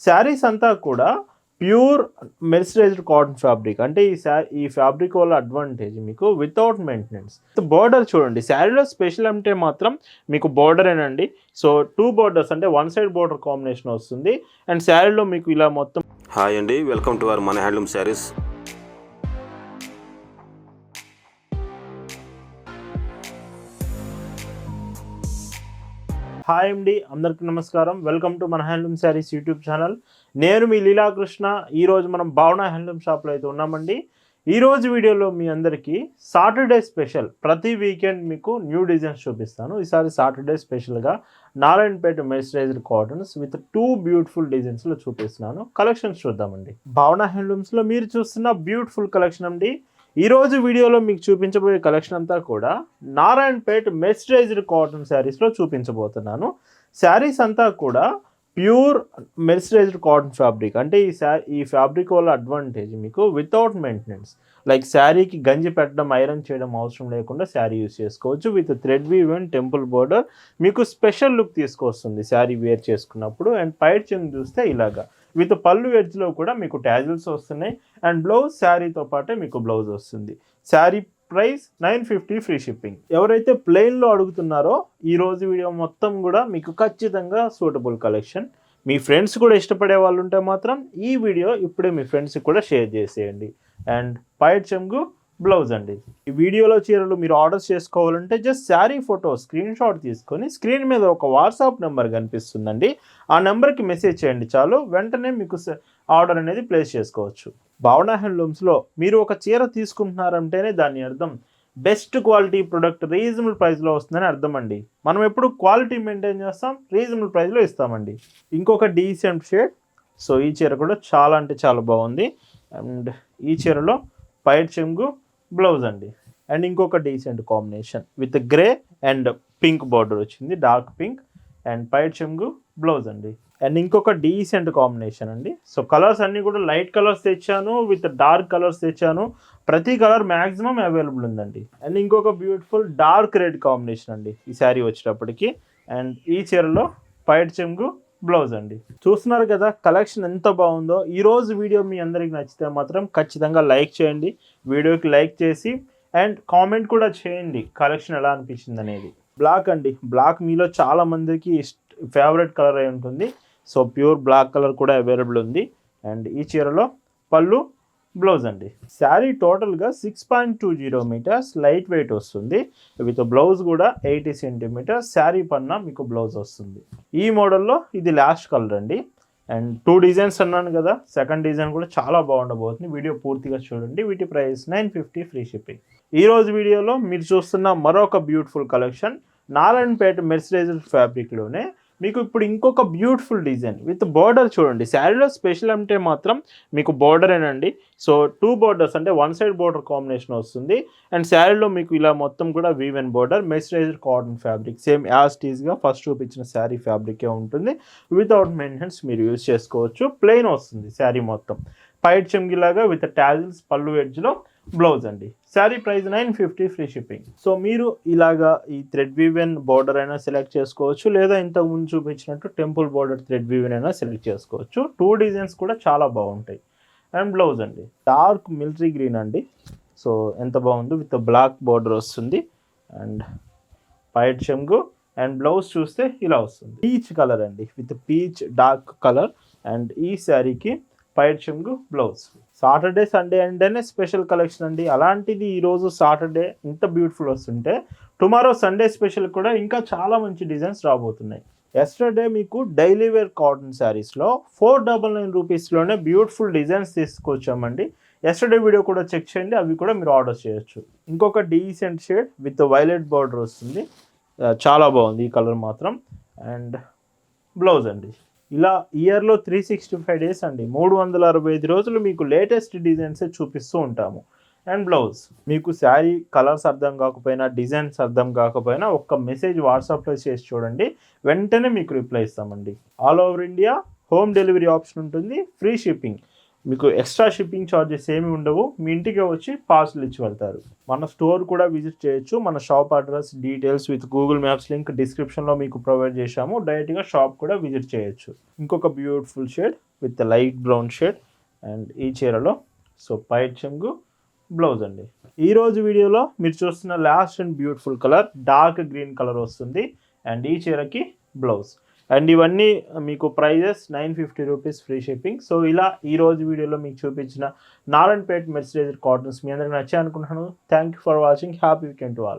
శారీస్ అంతా కూడా pure mercerised cotton fabric. అంటే ఈ ఫ్యాబ్రిక్ వల్ల అడ్వాంటేజ్ మీకు వితౌట్ మెయింటెనెన్స్. బోర్డర్ చూడండి, శారీలో స్పెషల్ అంటే మాత్ం మీకు బోర్డరేనండి. సో 2 బోర్డర్స్ అంటే వన్ సైడ్ బోర్డర్ కాంబినేషన్ వస్తుంది. అండ్ శారీలో మీకు ఇలా మొత్తం. హాయ్ అండి, వెల్కమ్ టు అవర్ మన హ్యాండ్లూమ్ శారీస్. హాయ్ అండి, అందరికీ నమస్కారం. వెల్కమ్ టు మన హ్యాండ్లూమ్ శారీస్ యూట్యూబ్ ఛానల్. నేను మీ లీలాకృష్ణ. ఈరోజు మనం భావన హ్యాండ్లూమ్ షాప్లో అయితే ఉన్నామండి. ఈరోజు వీడియోలో మీ అందరికీ సాటర్డే స్పెషల్, ప్రతి వీకెండ్ మీకు న్యూ డిజైన్స్ చూపిస్తాను. ఈసారి సాటర్డే స్పెషల్గా Narayanpet mercerized cottons with 2 beautiful డిజైన్స్లో చూపిస్తున్నాను. కలెక్షన్స్ చూద్దామండి. భావన హ్యాండ్లూమ్స్లో మీరు చూస్తున్న బ్యూటిఫుల్ కలెక్షన్ అండి. ఈరోజు వీడియోలో మీకు చూపించబోయే కలెక్షన్ అంతా కూడా నారాయణపేట్ మెర్సరైజ్డ్ కాటన్ శారీస్లో చూపించబోతున్నాను. శారీస్ అంతా కూడా ప్యూర్ మెర్సరైజ్డ్ కాటన్ ఫ్యాబ్రిక్. అంటే ఈ ఫ్యాబ్రిక్ వల్ల అడ్వాంటేజ్ మీకు వితౌట్ మెయింటెనెన్స్. లైక్ శారీకి గంజి పెట్టడం, ఐరన్ చేయడం అవసరం లేకుండా శారీ యూస్ చేసుకోవచ్చు. With thread weave and temple border మీకు స్పెషల్ లుక్ తీసుకొస్తుంది శారీ వేర్ చేసుకున్నప్పుడు. అండ్ పైట్ చెంగు చూస్తే ఇలాగా విత్ పళ్ళు ఎడ్జ్లో కూడా మీకు ట్యాజిల్స్ వస్తున్నాయి. అండ్ బ్లౌజ్ శారీతో పాటే మీకు బ్లౌజ్ వస్తుంది. Sari price 950 free shipping. ఎవరైతే ప్లెయిన్లో అడుగుతున్నారో ఈరోజు వీడియో మొత్తం కూడా మీకు ఖచ్చితంగా సూటబుల్ కలెక్షన్. మీ ఫ్రెండ్స్ కూడా ఇష్టపడే వాళ్ళు ఉంటే మాత్రం ఈ వీడియో ఇప్పుడే మీ ఫ్రెండ్స్కి కూడా షేర్ చేసేయండి. అండ్ పైట్ చెంగు బ్లౌజ్ అండి. ఈ వీడియోలో చీరలు మీరు ఆర్డర్స్ చేసుకోవాలంటే just sari photo screen shot తీసుకొని స్క్రీన్ మీద ఒక వాట్సాప్ నెంబర్ కనిపిస్తుందండి, ఆ నెంబర్కి మెసేజ్ చేయండి చాలు. వెంటనే మీకు ఆర్డర్ అనేది ప్లేస్ చేసుకోవచ్చు. భావన హ్యాండ్లూమ్స్లో మీరు ఒక చీర తీసుకుంటున్నారంటేనే దాని అర్థం బెస్ట్ క్వాలిటీ ప్రొడక్ట్ రీజనబుల్ ప్రైస్లో వస్తుందని అర్థం అండి. మనం ఎప్పుడు క్వాలిటీ మెయింటైన్ చేస్తాం, రీజనబుల్ ప్రైస్లో ఇస్తామండి. ఇంకొక డీసెంట్ షేడ్. సో ఈ చీర కూడా చాలా అంటే చాలా బాగుంది. అండ్ ఈ చీరలో పైట్ చెంగు బ్లౌజ్ అండి. అండ్ ఇంకొక decent combination with grey and pink border వచ్చింది, డార్క్ పింక్. అండ్ పైట్ చెంగు బ్లౌజ్ అండి. అండ్ ఇంకొక డీసెంట్ కాంబినేషన్ అండి. సో కలర్స్ అన్నీ కూడా లైట్ కలర్స్ తెచ్చాను, విత్ డార్క్ కలర్స్ తెచ్చాను. ప్రతి కలర్ మ్యాక్సిమం అవైలబుల్ ఉందండి. అండ్ ఇంకొక బ్యూటిఫుల్ డార్క్ రెడ్ కాంబినేషన్ అండి ఈ శారీ వచ్చేటప్పటికి. అండ్ ఈ చీరలో పైట్ చెంగు బ్లౌజ్ అండి. చూస్తున్నారు కదా కలెక్షన్ ఎంత బాగుందో. ఈరోజు వీడియో మీ అందరికి నచ్చితే మాత్రం ఖచ్చితంగా లైక్ చేయండి. వీడియోకి లైక్ చేసి అండ్ కామెంట్ కూడా చేయండి కలెక్షన్ ఎలా అనిపించింది అనేది. బ్లాక్ అండి, బ్లాక్ మీలో చాలా మందికి ఫేవరెట్ కలర్ అయి ఉంటుంది. సో ప్యూర్ బ్లాక్ కలర్ కూడా అవైలబుల్ ఉంది. అండ్ ఈ చీరలో పళ్ళు బ్లౌజ్ అండి. శారీ టోటల్గా 6.20 మీటర్స్ లైట్ వెయిట్ వస్తుంది. విత్ బ్లౌజ్ కూడా 80 సెంటీమీటర్స్ శారీ పన్నా మీకు బ్లౌజ్ వస్తుంది. ఈ మోడల్లో ఇది లాస్ట్ కలర్ అండి. అండ్ 2 డిజైన్స్ అన్నాను కదా, సెకండ్ డిజైన్ కూడా చాలా బాగుండబోతుంది. వీడియో పూర్తిగా చూడండి. వీటి ప్రైస్ 950 ఫ్రీ షిప్పింగ్. ఈరోజు వీడియోలో మీరు చూస్తున్న మరొక బ్యూటిఫుల్ కలెక్షన్ నారాయణపేట మెర్సరైజ్డ్ ఫ్యాబ్రిక్లోనే మీకు ఇప్పుడు ఇంకొక బ్యూటిఫుల్ డిజైన్ విత్ బోర్డర్ చూడండి. శారీలో స్పెషల్ అంటే మాత్రం మీకు బోర్డరేనండి. సో 2 బోర్డర్స్ అంటే వన్ సైడ్ బోర్డర్ కాంబినేషన్ వస్తుంది. అండ్ శారీలో మీకు ఇలా మొత్తం కూడా weave and border mercerized cotton fabric same as టీజ్గా ఫస్ట్ చూపించిన శారీ ఫ్యాబ్రికే ఉంటుంది. వితౌట్ మెయింటెనెన్స్ మీరు యూజ్ చేసుకోవచ్చు. ప్లెయిన్ వస్తుంది శారీ మొత్తం. పైట్ చెంగిలాగా విత్ టాజిల్స్ పళ్ళు ఎడ్జ్లో బ్లౌజ్ అండి. Sari price 950 free shipping. So మీరు ఇలాగా ఈ థ్రెడ్ వీవెన్ బోర్డర్ అయినా సెలెక్ట్ చేసుకోవచ్చు, లేదా ఇంతకుముందు చూపించినట్టు టెంపుల్ బోర్డర్ థ్రెడ్ వీవెన్ అయినా సెలెక్ట్ చేసుకోవచ్చు. 2 డిజైన్స్ కూడా చాలా బాగుంటాయి. అండ్ బ్లౌజ్ అండి డార్క్ మిలిటరీ గ్రీన్ అండి. సో ఎంత బాగుందో, విత్ బ్లాక్ బోర్డర్ వస్తుంది. అండ్ పైట్ చెంగు అండ్ బ్లౌజ్ చూస్తే ఇలా వస్తుంది. పీచ్ కలర్ అండి, with peach dark colour. And ఈ శారీకి పైట్ చెంగు బ్లౌజ్. సాటర్డే సండే అంటేనే స్పెషల్ కలెక్షన్ అండి. అలాంటిది ఈరోజు సాటర్డే ఇంత బ్యూటిఫుల్ వస్తుంటే టుమారో సండే స్పెషల్ కూడా ఇంకా చాలా మంచి డిజైన్స్ రాబోతున్నాయి. ఎస్టర్డే మీకు డైలీ వేర్ కాటన్ శారీస్లో 499 రూపీస్లోనే బ్యూటిఫుల్ డిజైన్స్ తీసుకొచ్చామండి. ఎస్టర్డే వీడియో కూడా చెక్ చేయండి, అవి కూడా మీరు ఆర్డర్ చేయొచ్చు. ఇంకొక decent shade with violet border వస్తుంది. చాలా బాగుంది ఈ కలర్ మాత్రం. అండ్ బ్లౌజ్ అండి. ఇలా ఇయర్లో 365 డేస్ అండి, 365 రోజులు మీకు లేటెస్ట్ డిజైన్సే చూపిస్తూ ఉంటాము. అండ్ బ్లౌజ్ మీకు శారీ కలర్స్ అర్థం కాకపోయినా, డిజైన్స్ అర్థం కాకపోయినా ఒక్క మెసేజ్ వాట్సాప్లో చేసి చూడండి, వెంటనే మీకు రిప్లై ఇస్తామండి. All over India home delivery option ఉంటుంది, ఫ్రీ షిప్పింగ్. మీకు ఎక్స్ట్రా షిప్పింగ్ ఛార్జెస్ ఏమి ఉండవు, మీ ఇంటికి వచ్చి పార్సల్ ఇచ్చి వెళ్తారు. మన స్టోర్ కూడా విజిట్ చేయొచ్చు. మన shop address details with Google maps link డిస్క్రిప్షన్లో మీకు ప్రొవైడ్ చేశాము. డైరెక్ట్గా షాప్ కూడా విజిట్ చేయొచ్చు. ఇంకొక beautiful shade with light brown shade and ఈ చీరలో సో పైట్ చెంగు బ్లౌజ్ అండి. ఈరోజు వీడియోలో మీరు చూస్తున్న last and beautiful colour dark green colour వస్తుంది అండ్ ఈ చీరకి బ్లౌజ్. అండ్ ఇవన్నీ మీకు prices 950 rupees free shipping. So ఇలా ఈరోజు వీడియోలో మీకు చూపించిన నారాయణపేట్ మెర్సిడైజర్ కాటన్స్ మీ అందరికి నచ్చాయి అనుకుంటున్నాను. Thank you for watching. Happy weekend to all.